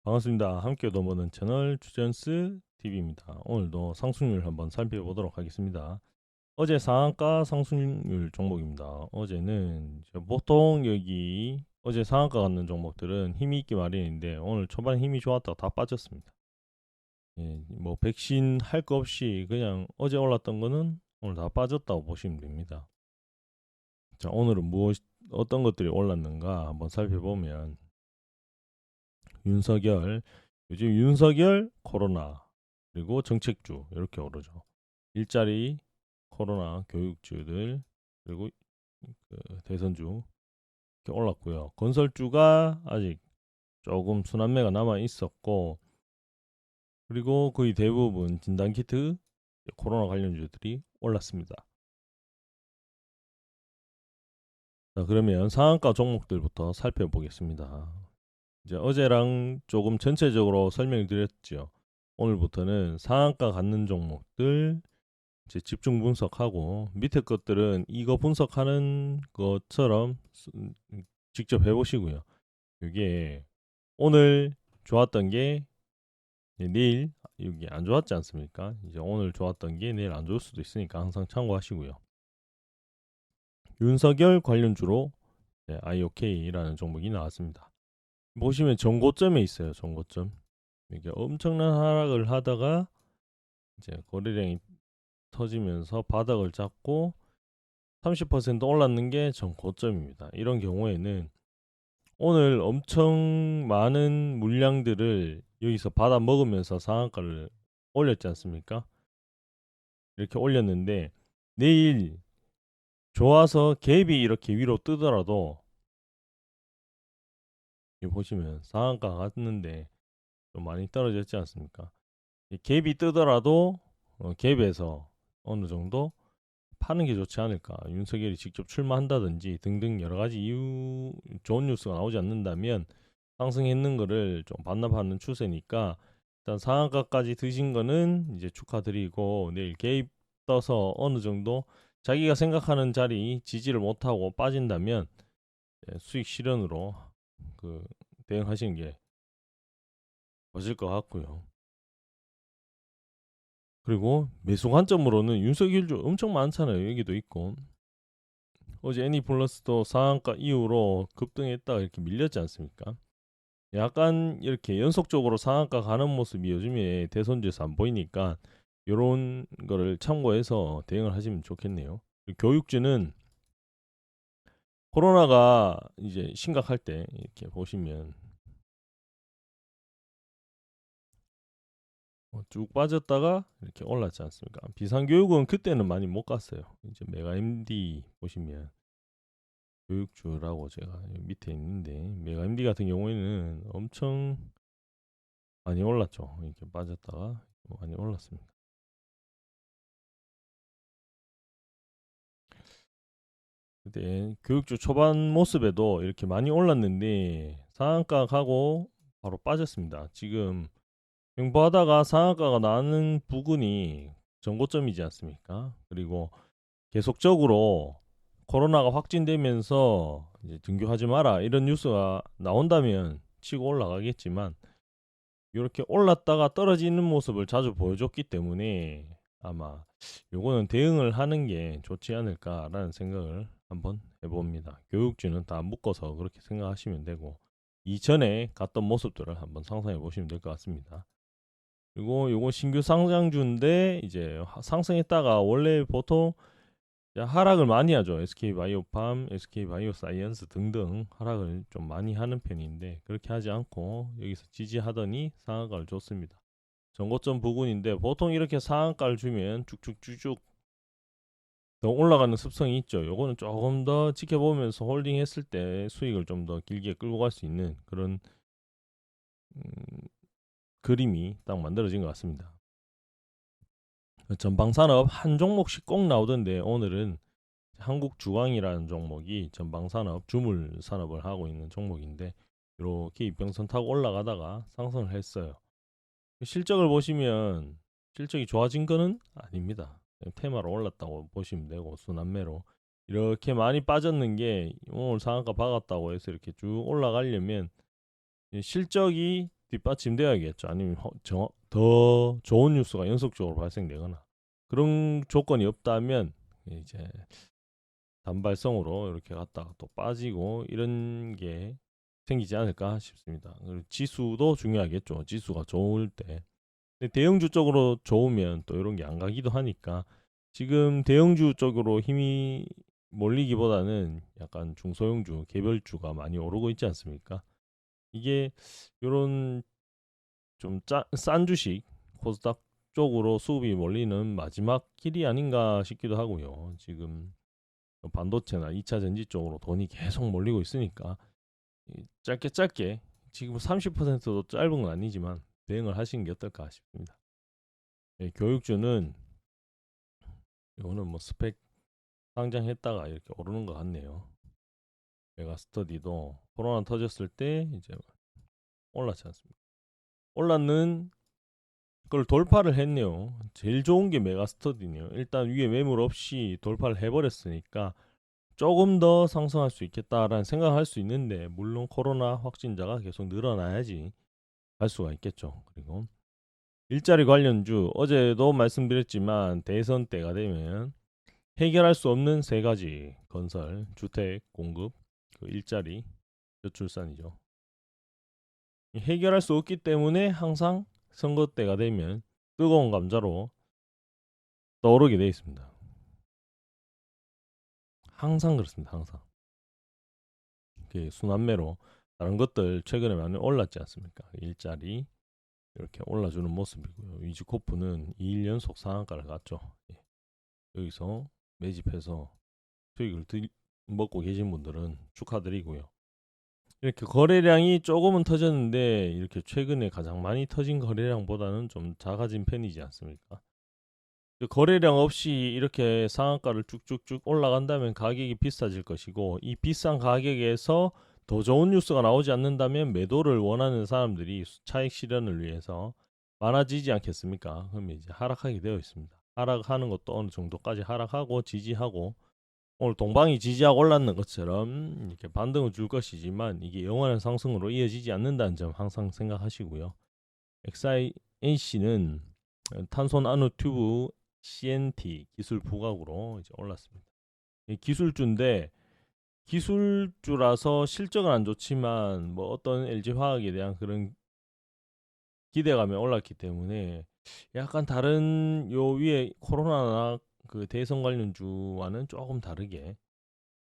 반갑습니다. 함께 넘어는 채널 주전스 TV입니다. 오늘도 상승률 한번 살펴보도록 하겠습니다. 어제 상한가 상승률 종목입니다. 어제는 보통 여기 어제 상한가 갔는 종목들은 힘이 있기 마련인데 오늘 초반에 힘이 좋았다가 다 빠졌습니다. 예, 뭐 백신 할 거 없이 그냥 어제 올랐던 거는 오늘 다 빠졌다고 보시면 됩니다. 자, 오늘은 어떤 것들이 올랐는가 한번 살펴보면 윤석열, 요즘 윤석열 코로나 그리고 정책주 이렇게 오르죠. 일자리 코로나 교육주들 그리고 대선주 이렇게 올랐고요. 건설주가 아직 조금 순환매가 남아 있었고 그리고 거의 대부분 진단키트 코로나 관련주들이 올랐습니다. 자, 그러면 상한가 종목들부터 살펴보겠습니다. 이제 어제랑 조금 전체적으로 설명을 드렸죠. 오늘부터는 상한가 갖는 종목들 이제 집중 분석하고 밑에 것들은 이거 분석하는 것처럼 직접 해보시고요. 이게 오늘 좋았던 게 내일 여기 안 좋았지 않습니까? 이제 오늘 좋았던 게 내일 안 좋을 수도 있으니까 항상 참고하시고요. 윤석열 관련주로 IOK라는 종목이 나왔습니다. 보시면 전고점에 있어요. 전고점. 이게 엄청난 하락을 하다가 이제 거래량이 터지면서 바닥을 잡고 30% 올랐는 게 전 고점입니다. 이런 경우에는 오늘 엄청 많은 물량들을 여기서 받아 먹으면서 상한가를 올렸지 않습니까? 이렇게 올렸는데 내일 좋아서 갭이 이렇게 위로 뜨더라도 여기 보시면 상한가 갔는데 좀 많이 떨어졌지 않습니까? 이 갭이 뜨더라도 갭에서 어느 정도 파는 게 좋지 않을까. 윤석열이 직접 출마한다든지 등등 여러 가지 이유 좋은 뉴스가 나오지 않는다면 상승했는 거를 좀 반납하는 추세니까 일단 상한가까지 드신 거는 이제 축하드리고 내일 개입 떠서 어느 정도 자기가 생각하는 자리 지지를 못하고 빠진다면 수익 실현으로 그 대응하시는 게 맞을 것 같고요. 그리고 매수 관점으로는 윤석열주 엄청 많잖아요. 여기도 있고 어제 애니플러스도 상한가 이후로 급등했다가 이렇게 밀렸지 않습니까? 약간 이렇게 연속적으로 상한가 가는 모습이 요즘에 대선주에서 안 보이니까 이런 거를 참고해서 대응을 하시면 좋겠네요. 교육주는 코로나가 이제 심각할 때 이렇게 보시면 쭉 빠졌다가 이렇게 올랐지 않습니까? 비상교육은 그때는 많이 못 갔어요. 이제 메가MD 보시면 교육주라고 제가 밑에 있는데 메가MD 같은 경우에는 엄청 많이 올랐죠. 이렇게 빠졌다가 많이 올랐습니다. 근데 교육주 초반 모습에도 이렇게 많이 올랐는데 상한가 가고 바로 빠졌습니다. 지금 횡보하다가 상한가가 나는 부근이 전고점이지 않습니까? 그리고 계속적으로 코로나가 확진되면서 이제 등교하지 마라 이런 뉴스가 나온다면 치고 올라가겠지만 이렇게 올랐다가 떨어지는 모습을 자주 보여줬기 때문에 아마 요거는 대응을 하는 게 좋지 않을까라는 생각을 한번 해봅니다. 교육주는 다 묶어서 그렇게 생각하시면 되고 이전에 갔던 모습들을 한번 상상해 보시면 될 것 같습니다. 그리고 요거 신규 상장주인데 이제 상승했다가 원래 보통 하락을 많이 하죠. SK바이오팜, SK바이오사이언스 등등 하락을 좀 많이 하는 편인데 그렇게 하지 않고 여기서 지지하더니 상한가를 줬습니다. 전고점 부근인데 보통 이렇게 상한가를 주면 쭉쭉쭉쭉 더 올라가는 습성이 있죠. 요거는 조금 더 지켜보면서 홀딩 했을 때 수익을 좀 더 길게 끌고 갈 수 있는 그런 음, 그림이 딱 만들어진 것 같습니다. 전방산업 한 종목씩 꼭 나오던데 오늘은 한국주광이라는 종목이 전방산업 주물 산업을 하고 있는 종목인데 이렇게 이평선 타고 올라가다가 상승을 했어요. 실적을 보시면 실적이 좋아진 거는 아닙니다. 테마로 올랐다고 보시면 되고 순환매로 이렇게 많이 빠졌는 게 오늘 상한가 박았다고 해서 이렇게 쭉 올라가려면 실적이 뒷받침되어야겠죠. 아니면 더 좋은 뉴스가 연속적으로 발생되거나 그런 조건이 없다면 이제 단발성으로 이렇게 갔다가 또 빠지고 이런 게 생기지 않을까 싶습니다. 그리고 지수도 중요하겠죠. 지수가 좋을 때. 근데 대형주 쪽으로 좋으면 또 이런 게 안 가기도 하니까 지금 대형주 쪽으로 힘이 몰리기보다는 약간 중소형주, 개별주가 많이 오르고 있지 않습니까? 이게 이런 좀 싼 주식 코스닥 쪽으로 수급이 몰리는 마지막 길이 아닌가 싶기도 하고요. 지금 반도체나 2차 전지 쪽으로 돈이 계속 몰리고 있으니까 짧게 짧게 지금 30%도 짧은 건 아니지만 대응을 하시는 게 어떨까 싶습니다. 교육주는 이거는 뭐 스펙 상장했다가 이렇게 오르는 것 같네요. 메가스터디도 코로나 터졌을 때 이제 올랐지 않습니까? 올랐는 그걸 돌파를 했네요. 제일 좋은 게 메가스터디네요. 일단 위에 매물 없이 돌파를 해버렸으니까 조금 더 상승할 수 있겠다라는 생각을 할 수 있는데 물론 코로나 확진자가 계속 늘어나야지 갈 수가 있겠죠. 그리고 일자리 관련주 어제도 말씀드렸지만 대선 때가 되면 해결할 수 없는 세 가지 건설, 주택, 공급, 그 일자리, 저출산이죠. 해결할 수 없기 때문에 항상 선거 때가 되면 뜨거운 감자로 떠오르게 되어 있습니다. 항상 그렇습니다. 항상. 순환매로 다른 것들 최근에 많이 올랐지 않습니까? 일자리 이렇게 올라주는 모습이고요. 위즈코프는 2일 연속 상한가를 갔죠. 여기서 매집해서 수익을 먹고 계신 분들은 축하드리고요. 이렇게 거래량이 조금은 터졌는데 이렇게 최근에 가장 많이 터진 거래량보다는 좀 작아진 편이지 않습니까? 거래량 없이 이렇게 상한가를 쭉쭉쭉 올라간다면 가격이 비싸질 것이고 이 비싼 가격에서 더 좋은 뉴스가 나오지 않는다면 매도를 원하는 사람들이 차익 실현을 위해서 많아지지 않겠습니까? 그러면 이제 하락하게 되어 있습니다. 하락하는 것도 어느 정도까지 하락하고 지지하고 오늘 동방이 지지하고 올랐는 것처럼 이렇게 반등을 줄 것이지만 이게 영원한 상승으로 이어지지 않는다는 점 항상 생각하시고요. XINC는 탄소 나노 튜브 CNT 기술 부각으로 이제 올랐습니다. 기술주인데 기술주라서 실적은 안 좋지만 뭐 어떤 LG 화학에 대한 그런 기대감이 올랐기 때문에 약간 다른 요 위에 코로나나 그 대선 관련주와는 조금 다르게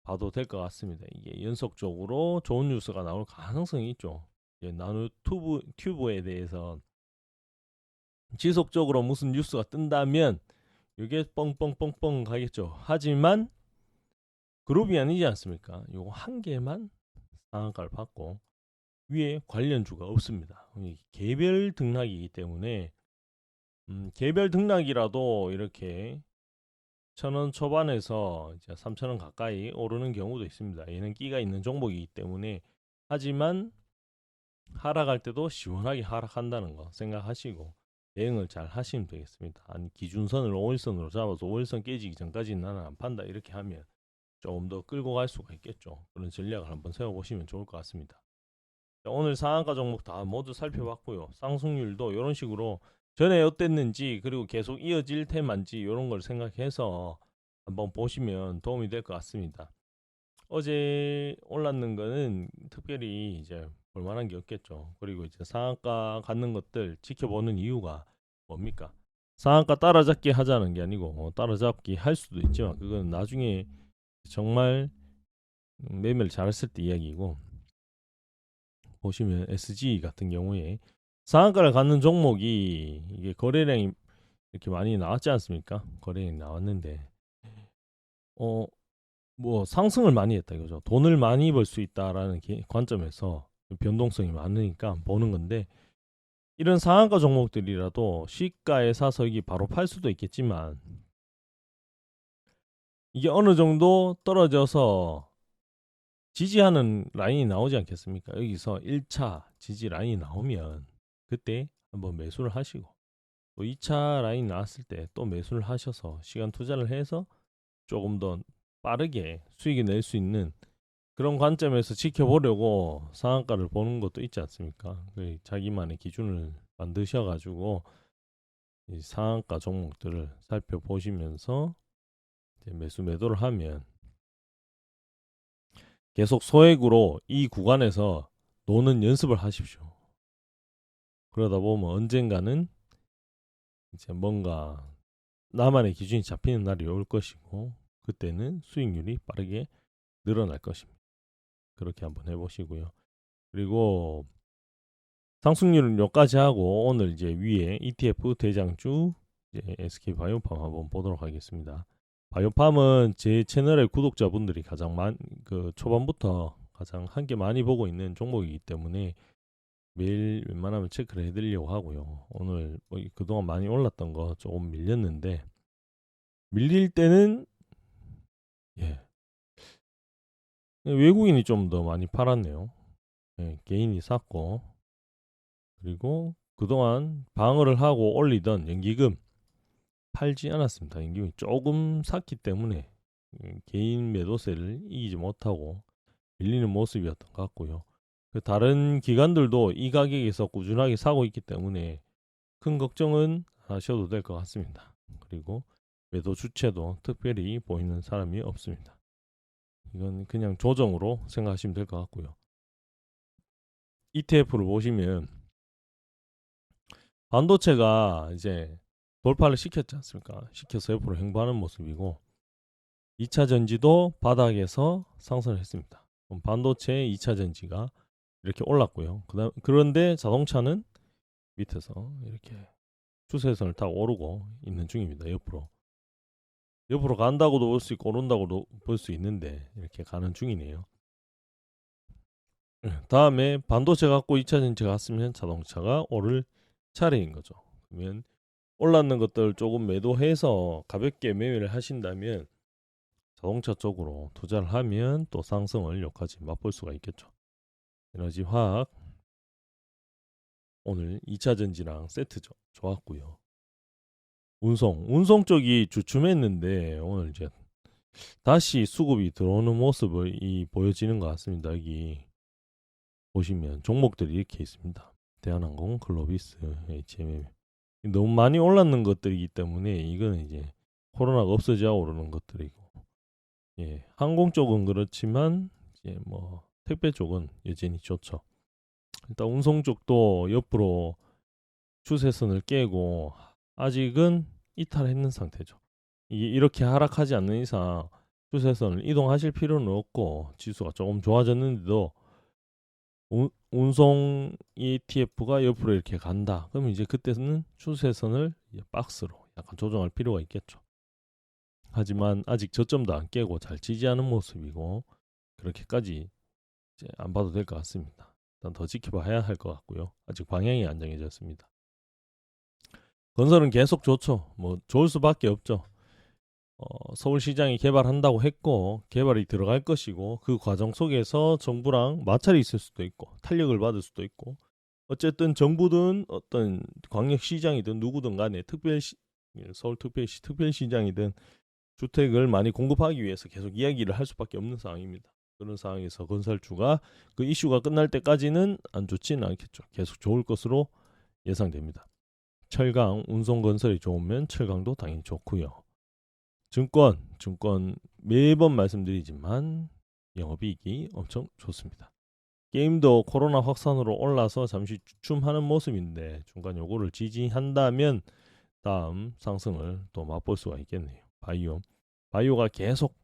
봐도 될 것 같습니다. 이게 연속적으로 좋은 뉴스가 나올 가능성이 있죠. 나노 튜브에 대해서 지속적으로 무슨 뉴스가 뜬다면 이게 뻥뻥뻥뻥 가겠죠. 하지만 그룹이 아니지 않습니까? 요거 한 개만 상한가를 받고 위에 관련주가 없습니다. 개별 등락이기 때문에 개별 등락이라도 이렇게 1,000원 초반에서 이제 3,000원 가까이 오르는 경우도 있습니다. 얘는 끼가 있는 종목이기 때문에 하지만 하락할 때도 시원하게 하락한다는 거 생각하시고 대응을 잘 하시면 되겠습니다. 아니 기준선을 5일선으로 잡아서 5일선 깨지기 전까지는 나는 안 판다 이렇게 하면 조금 더 끌고 갈 수가 있겠죠. 그런 전략을 한번 세워보시면 좋을 것 같습니다. 자, 오늘 상한가 종목 다 모두 살펴봤고요. 상승률도 이런 식으로 전에 어땠는지 그리고 계속 이어질 테만지 이런 걸 생각해서 한번 보시면 도움이 될 것 같습니다. 어제 올랐는 거는 특별히 이제 볼만한 게 없겠죠. 그리고 이제 상한가 갖는 것들 지켜보는 이유가 뭡니까? 상한가 따라잡기 하자는 게 아니고 따라잡기 할 수도 있지만 그건 나중에 정말 매매를 잘했을 때 이야기고 보시면 SG 같은 경우에 상한가를 갖는 종목이 이게 거래량이 이렇게 많이 나왔지 않습니까? 거래량이 나왔는데 뭐 상승을 많이 했다 이거죠. 돈을 많이 벌 수 있다라는 관점에서 변동성이 많으니까 보는 건데 이런 상한가 종목들이라도 시가에 사서 이게 바로 팔 수도 있겠지만 이게 어느 정도 떨어져서 지지하는 라인이 나오지 않겠습니까? 여기서 1차 지지 라인이 나오면 그때 한번 매수를 하시고 또 2차 라인 나왔을 때 또 매수를 하셔서 시간 투자를 해서 조금 더 빠르게 수익이 낼 수 있는 그런 관점에서 지켜보려고 상한가를 보는 것도 있지 않습니까? 자기만의 기준을 만드셔가지고 이 상한가 종목들을 살펴보시면서 이제 매수 매도를 하면 계속 소액으로 이 구간에서 노는 연습을 하십시오. 그러다 보면 언젠가는 이제 뭔가 나만의 기준이 잡히는 날이 올 것이고 그때는 수익률이 빠르게 늘어날 것입니다. 그렇게 한번 해보시고요. 그리고 상승률은 여기까지 하고 오늘 이제 위에 ETF 대장주 이제 SK바이오팜 한번 보도록 하겠습니다. 바이오팜은 제 채널의 구독자분들이 가장 그 초반부터 가장 한게 많이 보고 있는 종목이기 때문에 매일 웬만하면 체크를 해드리려고 하고요. 오늘 뭐 그동안 많이 올랐던 거 조금 밀렸는데 밀릴 때는 예, 외국인이 좀 더 많이 팔았네요. 예, 개인이 샀고 그리고 그동안 방어를 하고 올리던 연기금 팔지 않았습니다. 연기금이 조금 샀기 때문에 개인 매도세를 이기지 못하고 밀리는 모습이었던 것 같고요. 다른 기관들도 이 가격에서 꾸준하게 사고 있기 때문에 큰 걱정은 하셔도 될 것 같습니다. 그리고 매도 주체도 특별히 보이는 사람이 없습니다. 이건 그냥 조정으로 생각하시면 될 것 같고요. ETF를 보시면 반도체가 이제 돌파를 시켰지 않습니까? 시켜서 옆으로 행보하는 모습이고 2차 전지도 바닥에서 상승을 했습니다. 반도체 2차 전지가 이렇게 올랐고요. 그런데 자동차는 밑에서 이렇게 추세선을 타고 오르고 있는 중입니다. 옆으로 간다고도 볼 수 있고 오른다고도 볼 수 있는데 이렇게 가는 중이네요. 다음에 반도체 갖고 2차 전지 갔으면 자동차가 오를 차례인 거죠. 그러면 올랐는 것들 조금 매도해서 가볍게 매매를 하신다면 자동차 쪽으로 투자를 하면 또 상승을 여기까지 맛볼 수가 있겠죠. 에너지 화학 오늘 2차 전지랑 세트죠. 좋았고요. 운송 쪽이 주춤했는데 오늘 이제 다시 수급이 들어오는 모습을 보여지는 것 같습니다. 여기 보시면 종목들이 이렇게 있습니다. 대한항공, 글로비스, HMM 너무 많이 올랐는 것들이기 때문에 이거는 이제 코로나가 없어져야 오르는 것들이고 예, 항공 쪽은 그렇지만 이제 뭐 택배 쪽은 여전히 좋죠. 일단 운송 쪽도 옆으로 추세선을 깨고 아직은 이탈했는 상태죠. 이게 이렇게 하락하지 않는 이상 추세선을 이동하실 필요는 없고 지수가 조금 좋아졌는데도 운송 ETF가 옆으로 이렇게 간다. 그럼 이제 그때는 추세선을 박스로 약간 조정할 필요가 있겠죠. 하지만 아직 저점도 안 깨고 잘 지지하는 모습이고 그렇게까지 이제 안 봐도 될 것 같습니다. 일단 더 지켜봐야 할 것 같고요. 아직 방향이 안 정해졌습니다. 건설은 계속 좋죠. 뭐 좋을 수밖에 없죠. 서울시장이 개발한다고 했고 개발이 들어갈 것이고 그 과정 속에서 정부랑 마찰이 있을 수도 있고 탄력을 받을 수도 있고 어쨌든 정부든 어떤 광역시장이든 누구든 간에 서울특별시 특별시장이든 주택을 많이 공급하기 위해서 계속 이야기를 할 수밖에 없는 상황입니다. 그런 상황에서 건설주가 그 이슈가 끝날 때까지는 안 좋지는 않겠죠. 계속 좋을 것으로 예상됩니다. 철강, 운송건설이 좋으면 철강도 당연히 좋고요. 증권 매번 말씀드리지만 영업이익이 엄청 좋습니다. 게임도 코로나 확산으로 올라서 잠시 주춤하는 모습인데 중간 요거를 지지한다면 다음 상승을 또 맛볼 수가 있겠네요. 바이오가 계속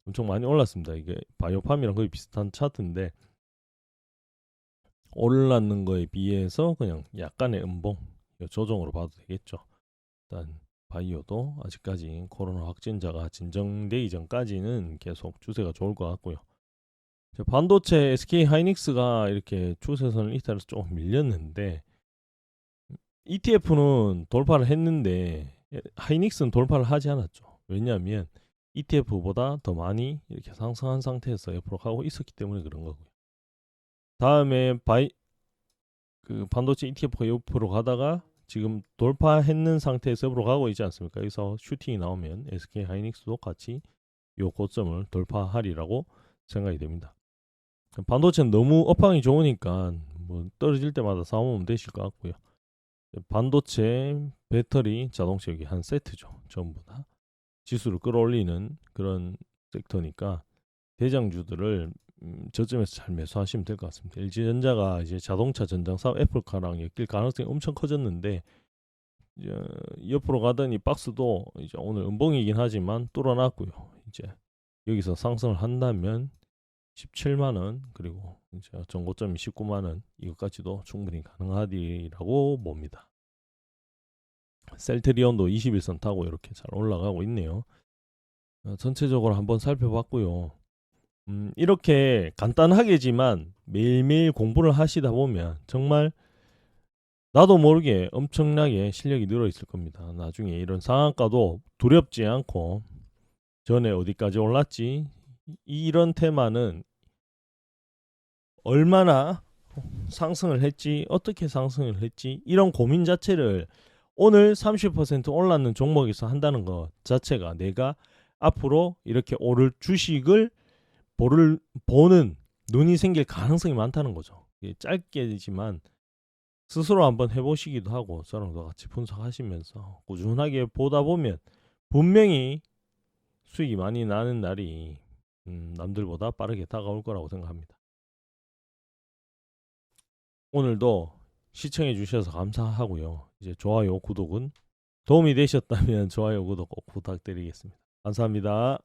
엄청 많이 올랐습니다. 이게 바이오팜이랑 거의 비슷한 차트인데 올랐는 거에 비해서 그냥 약간의 음봉 조정으로 봐도 되겠죠. 일단 바이오도 아직까지 코로나 확진자가 진정되기 전까지는 계속 추세가 좋을 것 같고요. 반도체 SK 하이닉스가 이렇게 추세선을 이탈해서 조금 밀렸는데 ETF는 돌파를 했는데 하이닉스는 돌파를 하지 않았죠. 왜냐하면 ETF보다 더 많이 이렇게 상승한 상태에서 옆으로 가고 있었기 때문에 그런 거고요. 다음에 그 반도체 ETF가 옆으로 가다가 지금 돌파했는 상태에서 옆으로 가고 있지 않습니까? 여기서 슈팅이 나오면 SK 하이닉스도 같이 이 고점을 돌파하리라고 생각이 됩니다. 반도체는 너무 업황이 좋으니까 뭐 떨어질 때마다 사오면 되실 것 같고요. 반도체, 배터리, 자동차 여기 한 세트죠. 전부 다 지수를 끌어올리는 그런 섹터니까 대장주들을 저점에서 잘 매수하시면 될 것 같습니다. LG전자가 이제 자동차 전장 사업 애플카랑 엮일 가능성이 엄청 커졌는데 이제 옆으로 가더니 박스도 이제 오늘 음봉이긴 하지만 뚫어놨고요. 이제 여기서 상승을 한다면 17만 원 그리고 이제 전고점이 19만 원 이것까지도 충분히 가능하리라고 봅니다. 셀트리온도 21선 타고 이렇게 잘 올라가고 있네요. 전체적으로 한번 살펴봤고요. 이렇게 간단하게지만 매일매일 공부를 하시다 보면 정말 나도 모르게 엄청나게 실력이 늘어 있을 겁니다. 나중에 이런 상한가도 두렵지 않고 전에 어디까지 올랐지? 이런 테마는 얼마나 상승을 했지? 어떻게 상승을 했지? 이런 고민 자체를 오늘 30% 올랐는 종목에서 한다는 것 자체가 내가 앞으로 이렇게 오를 주식을 보는 눈이 생길 가능성이 많다는 거죠. 짧게지만 스스로 한번 해보시기도 하고 저랑도 같이 분석하시면서 꾸준하게 보다 보면 분명히 수익이 많이 나는 날이 남들보다 빠르게 다가올 거라고 생각합니다. 오늘도 시청해 주셔서 감사하고요. 이제 좋아요, 구독은 도움이 되셨다면 좋아요, 구독 꼭 부탁드리겠습니다. 감사합니다.